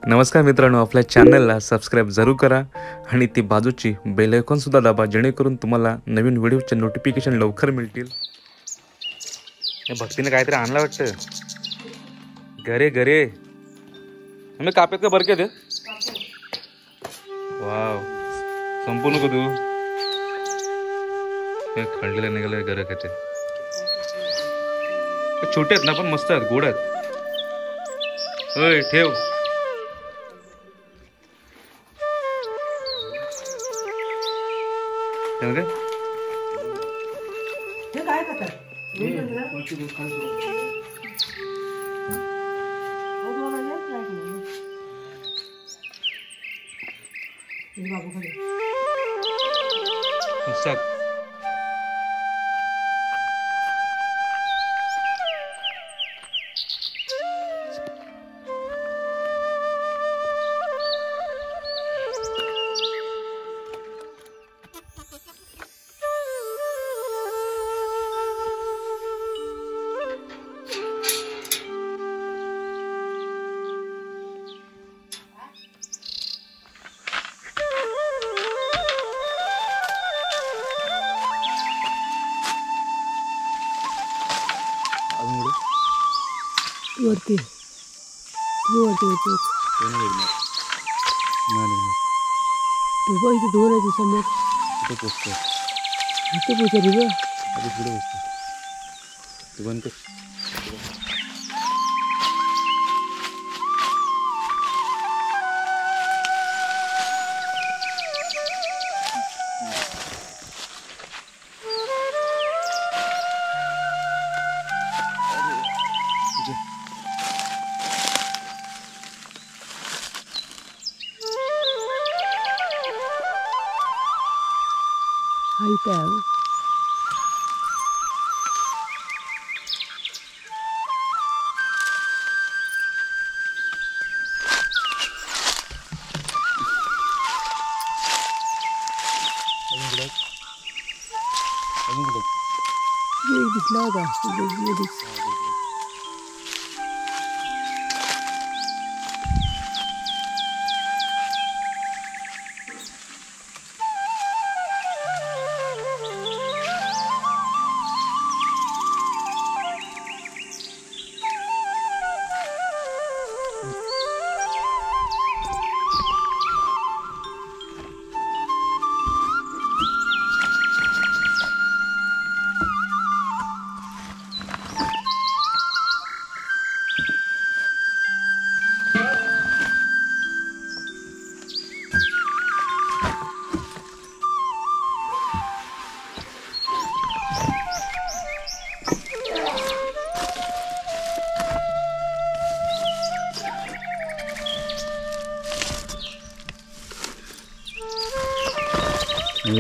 नमस्कार मित्रांनो, आपल्या चॅनलला सबस्क्राईब जरूर करा आणि ती बाजूची बेल आयकॉन सुद्धा दाबा, जेणेकरून तुम्हाला नवीन व्हिडिओचे नोटिफिकेशन लवकर मिळतील. हे भक्तीने काहीतरी आणलं वाटतं. घरे घरे मी कापेत का बरके दे. वाव, संपू नको तू. खंडलेलं निघालं घर काय छोटे आहेत ना, पण मस्त आहेत, गोड आहेत. होय ठेव. काय करतात वरती वरती तू इथे दोन आहे समोर इथे पोचतो पुढे बसतो तू बंद कर. Item.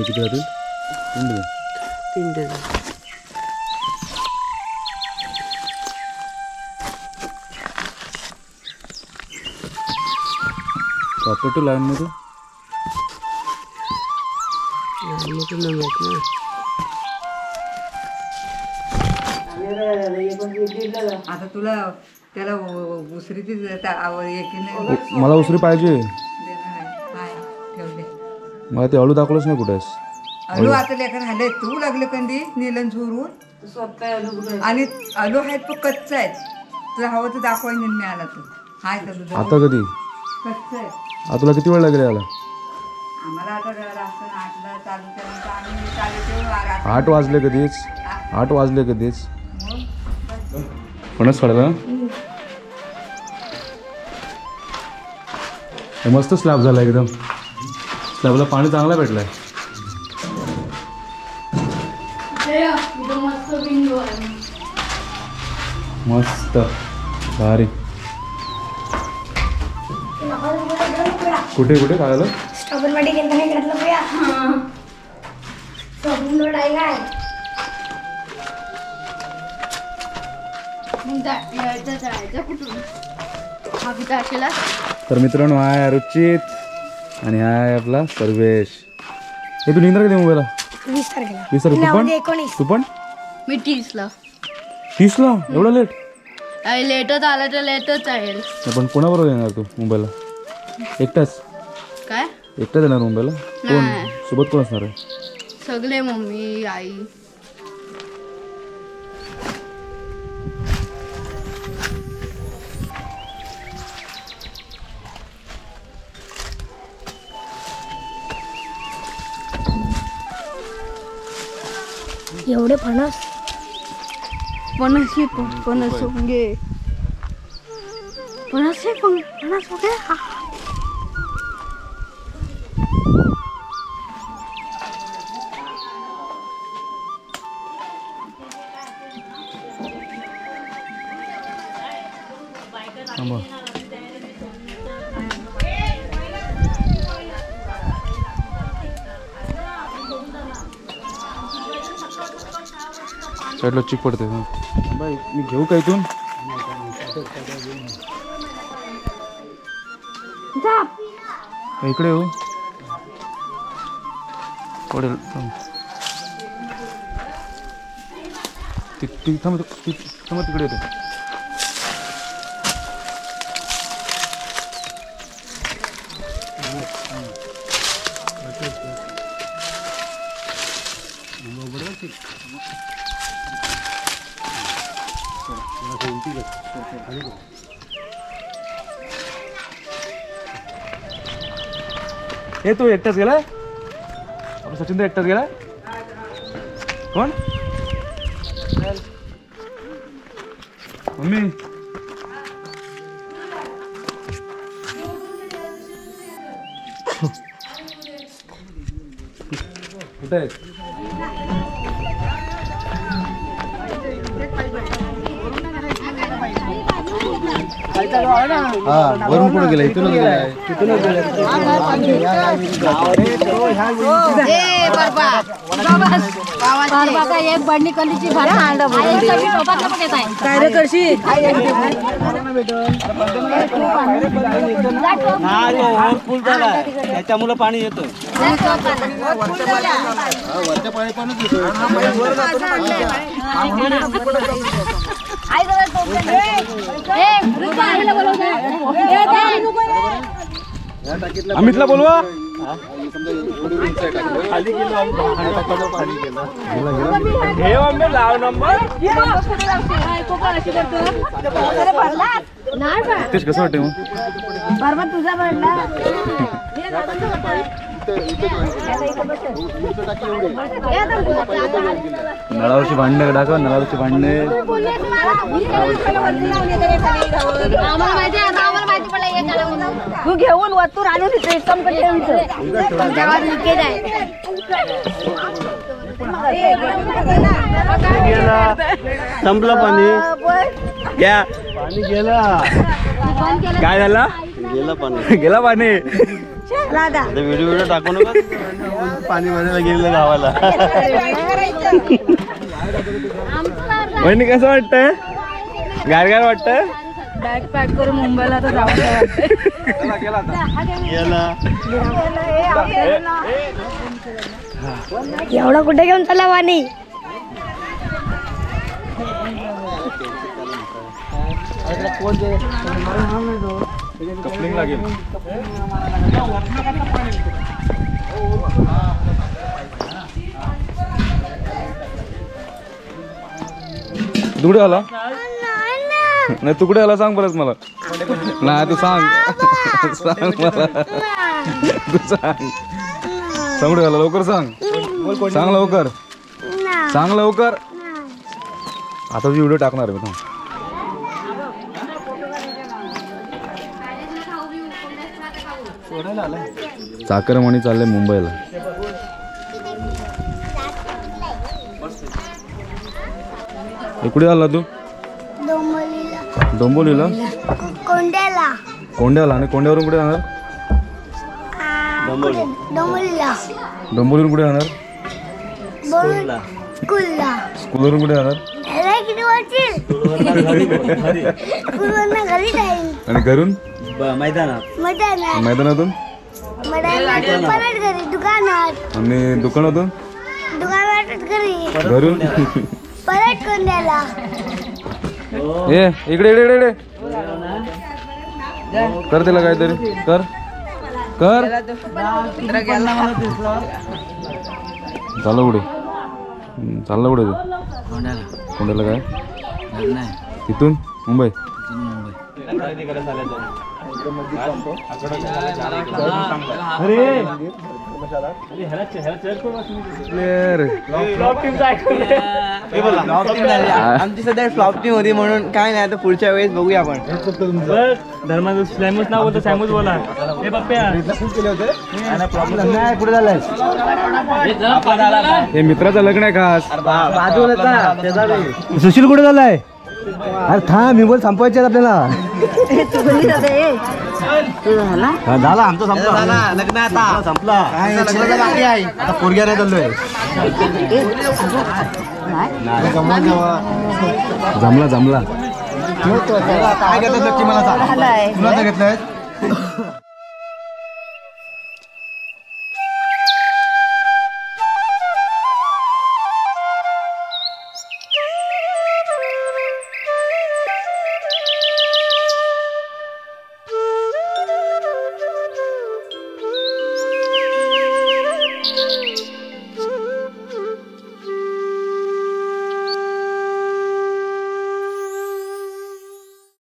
किती राहतील? 3 डझन. प्रॉपर्टी लाईन मध्ये आता तुला त्याला उसरी मला उसरी पाहिजे. मला ते अळू दाखवलंच नाही कुठेस. अळू आता लेकर झाले तू लागले कंदी नीलन झोरून आणि अळू आहेत तो कच्चा आहे. तुला हवं तर दाखवाय मिळाला तू हाय तर आता कधी कच्चा आहे. आता तुला किती वेळ लागेल याला? आम्हाला आता रास्ता 8ला चालू केलं आम्ही चालू 8 वाजले कधीच 8 वाजले कधीच फणस काढला. मस्त स्लॅब झाला एकदम. स्लॅबला पाणी चांगला भेटलाय. मस्त भारी. कुठे कुठे काय झालं? तर मित्रांनो हा आहे रुचित आणि हा आहे आपला सर्वेश. हे तू निंद्रा किती मोबाईलला? 20 तारखेला. 20 तारखेला तू पण? मी 30ला. 30ला एवढा लेट? लेटच आला तर लेटच आहे. पण कोणाबरोबर येणार तू मुंबईला? एकटाच काय एकटाच येणार मुंबईला कोण नाही. सोबत कोण असणार आहे सगळे मम्मी आई एवढे फणस फणस होंगे फणस वगैरे थांबा साईडला चिक पडते बाई मी घेऊ का इथून इकडे येऊ पडेल थांब थांब तिकडे येतो हे तू एकटाच गेला आपला सचिन तर एकटाच गेला कोण मम्मी कुठे आहे वरून पुढे गेला इथूनच बाबा एक बंडी कलीची भात काय रे करशी फुल झाला त्याच्यामुळे पाणी येतं वरच्या पाणी पाणीच येतो अमितला बोलवा तेच कसं वाटतं मग तुझा भरला नळावरची भांडणे दाखवा नळावरची भांडणे तू घेऊन वतून आणून संपलं पाणी घ्या पाणी गेला काय झालं गेलं पाणी गेला पाणी व्हिडिओ टाकू नका पाणी भरायला गेलं गावाला वहिनी कसं वाटतंय गारगार वाटतंय बॅग पॅक करून मुंबईला तर जाऊ गेला एवढा कुठे घेऊन चालला वाणी कपलिंग लागेल तू कुठे आला नाही तू कुठे आला सांग परत मला नाही तू सांग सांग मला तू सांग सांग कुठे आला लवकर सांग सांग लवकर सांग लवकर आता तुझी व्हिडिओ टाकणार आहे मी चाकरमणी चालले मुंबईला कुठे आला तू डोंबोलीला कोंड्याला कोंड्याला आणि कोंड्यावरून कुठे जाणार डोंबोलीला डोंबोलीवरून कुठे जाणार स्कूलला स्कूलवरून कुठे जाणार घरी जाईल आणि घरून मैदानात मैदानातून परत घरी दुकानात आणि दुकानातून घरी घरून परत कोंड्याला ये इकडे इकडे इकडे कर तिला काहीतरी कर कर चाललं कुठे चाललं कुठे तू कोंड्याला काय तिथून मुंबई आमची सध्या फ्लॉप टीम होती म्हणून काय नाही आता पुढच्या वेळेस बघूया आपण नाव बोलतो सॅमूच बोला हे पप्प्या पुढे झालाय हे मित्राचं लग्न आहे खास सुशील कुठे झालाय अरे थांब मी बोल संपवायचे आपल्याला झाला आमचं संपला लग्न आता संपला बाकी आहे आता पोरग्या नाही चाललोय जमला जमला काय घेतलं नक्की मला सांग घेतलंय